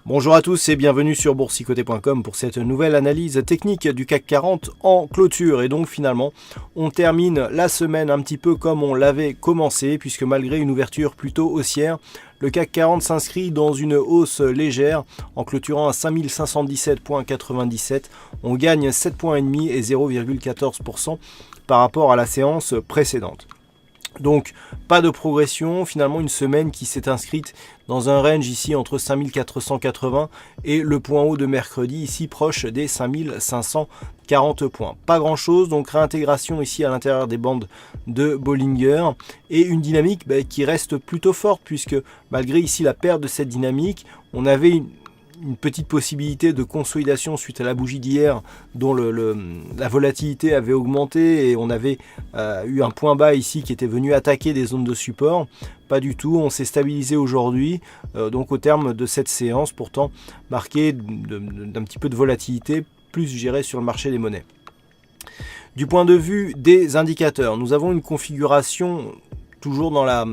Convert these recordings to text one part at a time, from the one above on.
Bonjour à tous et bienvenue sur boursicoté.com pour cette nouvelle analyse technique du CAC 40 en clôture. Et donc finalement, on termine la semaine un petit peu comme on l'avait commencé, puisque malgré une ouverture plutôt haussière, le CAC 40 s'inscrit dans une hausse légère en clôturant à 5517,97. On gagne 7,5 points et 0,14% par rapport à la séance précédente. Donc pas de progression, finalement une semaine qui s'est inscrite dans un range ici entre 5480 et le point haut de mercredi ici proche des 5540 points. Pas grand chose, donc réintégration ici à l'intérieur des bandes de Bollinger et une dynamique qui reste plutôt forte, puisque malgré ici la perte de cette dynamique, on avait une petite possibilité de consolidation suite à la bougie d'hier dont la volatilité avait augmenté et on avait eu un point bas ici qui était venu attaquer des zones de support. Pas du tout, on s'est stabilisé aujourd'hui, donc au terme de cette séance pourtant marquée d'un petit peu de volatilité, plus je dirais sur le marché des monnaies. Du point de vue des indicateurs, nous avons une configuration toujours dans la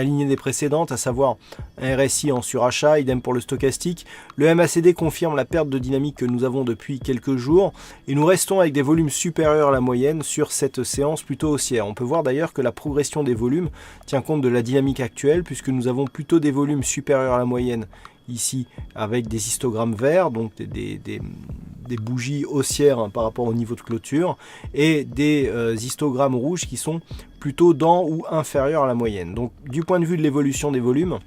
lignée des précédentes, à savoir un RSI en surachat, idem pour le stochastique. Le MACD confirme la perte de dynamique que nous avons depuis quelques jours et nous restons avec des volumes supérieurs à la moyenne sur cette séance plutôt haussière. On peut voir d'ailleurs que la progression des volumes tient compte de la dynamique actuelle, puisque nous avons plutôt des volumes supérieurs à la moyenne ici avec des histogrammes verts, donc des bougies haussières par rapport au niveau de clôture, et des histogrammes rouges qui sont plutôt dans ou inférieurs à la moyenne. Donc du point de vue de l'évolution des volumes,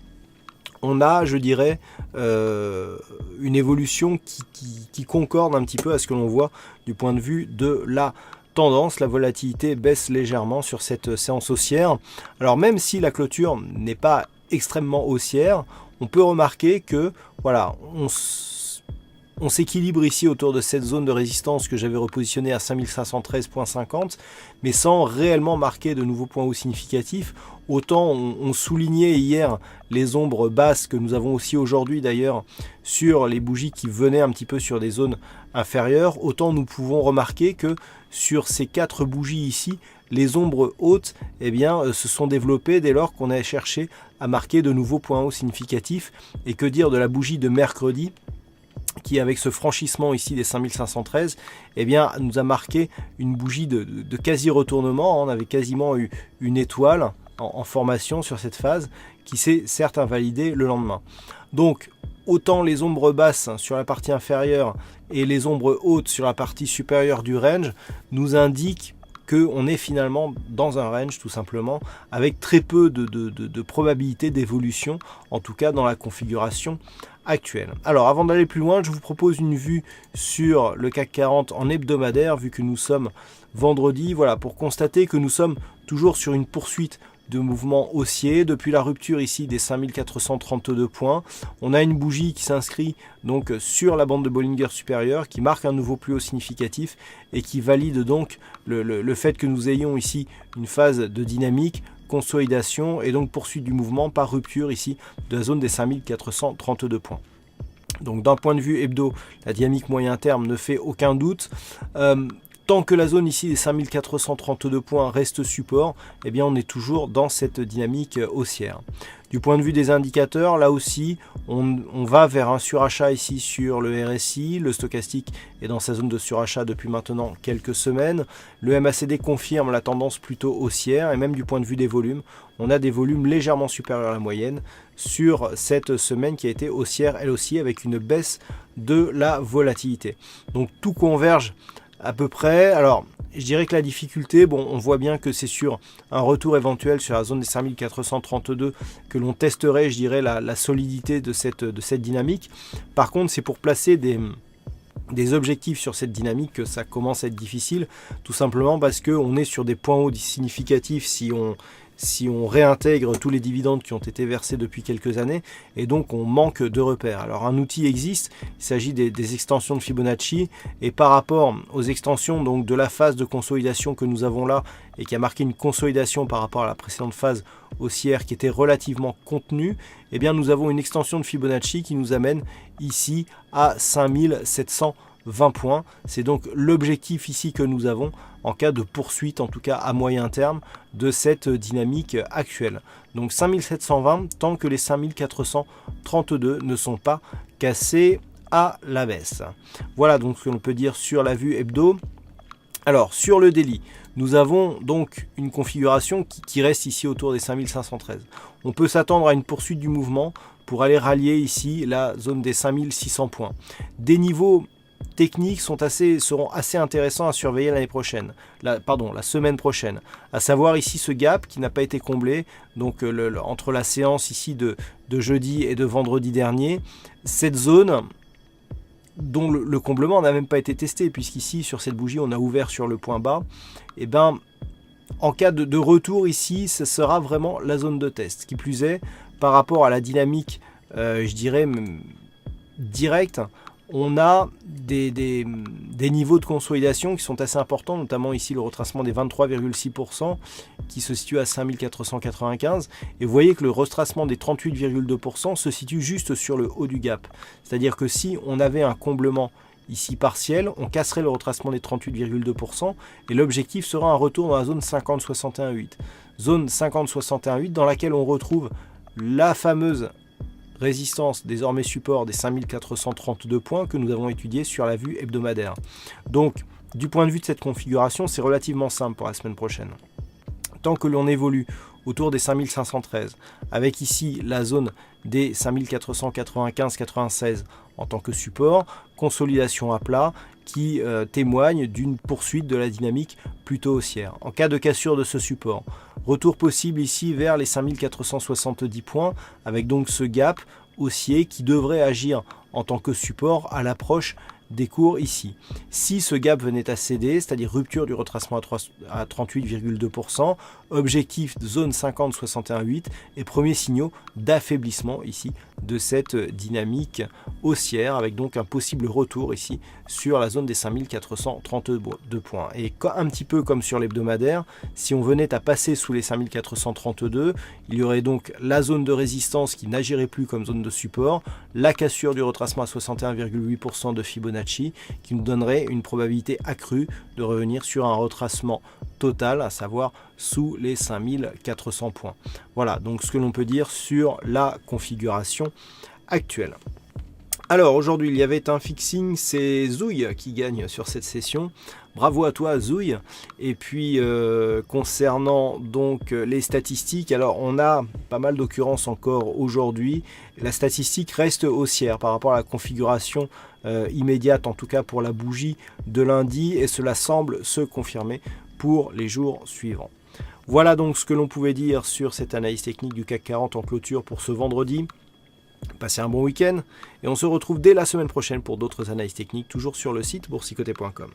on a, je dirais, une évolution qui concorde un petit peu à ce que l'on voit du point de vue de la tendance. La volatilité baisse légèrement sur cette séance haussière. Alors même si la clôture n'est pas extrêmement haussière, on peut remarquer que voilà, on s'équilibre ici autour de cette zone de résistance que j'avais repositionnée à 5513,50, mais sans réellement marquer de nouveaux points hauts significatifs. Autant on soulignait hier les ombres basses que nous avons aussi aujourd'hui d'ailleurs sur les bougies qui venaient un petit peu sur des zones inférieures, autant nous pouvons remarquer que sur ces 4 bougies ici, les ombres hautes se sont développées dès lors qu'on a cherché à marquer de nouveaux points hauts significatifs. Et que dire de la bougie de mercredi, qui avec ce franchissement ici des 5513 nous a marqué une bougie de quasi-retournement. On avait quasiment eu une étoile en formation sur cette phase qui s'est certes invalidée le lendemain. Donc autant les ombres basses sur la partie inférieure et les ombres hautes sur la partie supérieure du range nous indiquent qu'on est finalement dans un range tout simplement, avec très peu de probabilité d'évolution, en tout cas dans la configuration actuelle. Alors avant d'aller plus loin, je vous propose une vue sur le CAC 40 en hebdomadaire, vu que nous sommes vendredi, voilà, pour constater que nous sommes toujours sur une poursuite de mouvement haussier depuis la rupture ici des 5432 points. On a une bougie qui s'inscrit donc sur la bande de Bollinger supérieure, qui marque un nouveau plus haut significatif et qui valide donc le fait que nous ayons ici une phase de dynamique, consolidation et donc poursuite du mouvement par rupture ici de la zone des 5432 points. Donc d'un point de vue hebdo, la dynamique moyen terme ne fait aucun doute. Tant que la zone ici des 5432 points reste support, on est toujours dans cette dynamique haussière. Du point de vue des indicateurs, là aussi, on va vers un surachat ici sur le RSI. Le stochastique est dans sa zone de surachat depuis maintenant quelques semaines. Le MACD confirme la tendance plutôt haussière, et même du point de vue des volumes, on a des volumes légèrement supérieurs à la moyenne sur cette semaine qui a été haussière elle aussi, avec une baisse de la volatilité. Donc tout converge à peu près. Alors je dirais que la difficulté, on voit bien que c'est sur un retour éventuel sur la zone des 5432 que l'on testerait, je dirais, la solidité de cette dynamique. Par contre, c'est pour placer des objectifs sur cette dynamique que ça commence à être difficile, tout simplement parce qu'on est sur des points hauts significatifs si on réintègre tous les dividendes qui ont été versés depuis quelques années, et donc on manque de repères. Alors un outil existe, il s'agit des extensions de Fibonacci, et par rapport aux extensions donc de la phase de consolidation que nous avons là, et qui a marqué une consolidation par rapport à la précédente phase haussière qui était relativement contenue, nous avons une extension de Fibonacci qui nous amène ici à 5720 20 points. C'est donc l'objectif ici que nous avons en cas de poursuite, en tout cas à moyen terme, de cette dynamique actuelle. Donc 5720 tant que les 5432 ne sont pas cassés à la baisse. Voilà donc ce que l'on peut dire sur la vue hebdo. Alors sur le daily, nous avons donc une configuration qui reste ici autour des 5513. On peut s'attendre à une poursuite du mouvement pour aller rallier ici la zone des 5600 points. Des niveaux techniques seront assez intéressants à surveiller l'année prochaine, la semaine prochaine. À savoir ici ce gap qui n'a pas été comblé, donc entre la séance ici de jeudi et de vendredi dernier, cette zone dont le comblement n'a même pas été testé, puisqu'ici sur cette bougie on a ouvert sur le point bas, et ben en cas de retour ici, ce sera vraiment la zone de test. Qui plus est, par rapport à la dynamique, je dirais directe, on a des niveaux de consolidation qui sont assez importants, notamment ici le retracement des 23,6% qui se situe à 5495. Et vous voyez que le retracement des 38,2% se situe juste sur le haut du gap. C'est-à-dire que si on avait un comblement ici partiel, on casserait le retracement des 38,2% et l'objectif sera un retour dans la zone 50,61,8. Zone 50,61,8 dans laquelle on retrouve la fameuse résistance, désormais support des 5432 points que nous avons étudié sur la vue hebdomadaire. Donc, du point de vue de cette configuration, c'est relativement simple pour la semaine prochaine. Tant que l'on évolue autour des 5513, avec ici la zone des 5495-96 en tant que support, consolidation à plat qui témoigne d'une poursuite de la dynamique plutôt haussière. En cas de cassure de ce support, retour possible ici vers les 5470 points, avec donc ce gap haussier qui devrait agir en tant que support à l'approche des cours ici. Si ce gap venait à céder, c'est-à-dire rupture du retracement à 38,2%, objectif zone 50-61,8 et premiers signaux d'affaiblissement ici de cette dynamique haussière, avec donc un possible retour ici sur la zone des 5432 points. Et un petit peu comme sur l'hebdomadaire, si on venait à passer sous les 5432, il y aurait donc la zone de résistance qui n'agirait plus comme zone de support, la cassure du retracement à 61,8% de Fibonacci qui nous donnerait une probabilité accrue de revenir sur un retracement total, à savoir sous les 5400 points. Voilà donc ce que l'on peut dire sur la configuration actuelle. Alors aujourd'hui il y avait un fixing, c'est Zouille qui gagne sur cette session. Bravo à toi Zouille. Et puis concernant donc les statistiques, alors on a pas mal d'occurrences encore aujourd'hui. La statistique reste haussière par rapport à la configuration immédiate, en tout cas pour la bougie de lundi, et cela semble se confirmer pour les jours suivants. Voilà donc ce que l'on pouvait dire sur cette analyse technique du CAC 40 en clôture pour ce vendredi. Passez un bon week-end et on se retrouve dès la semaine prochaine pour d'autres analyses techniques, toujours sur le site boursicoté.com.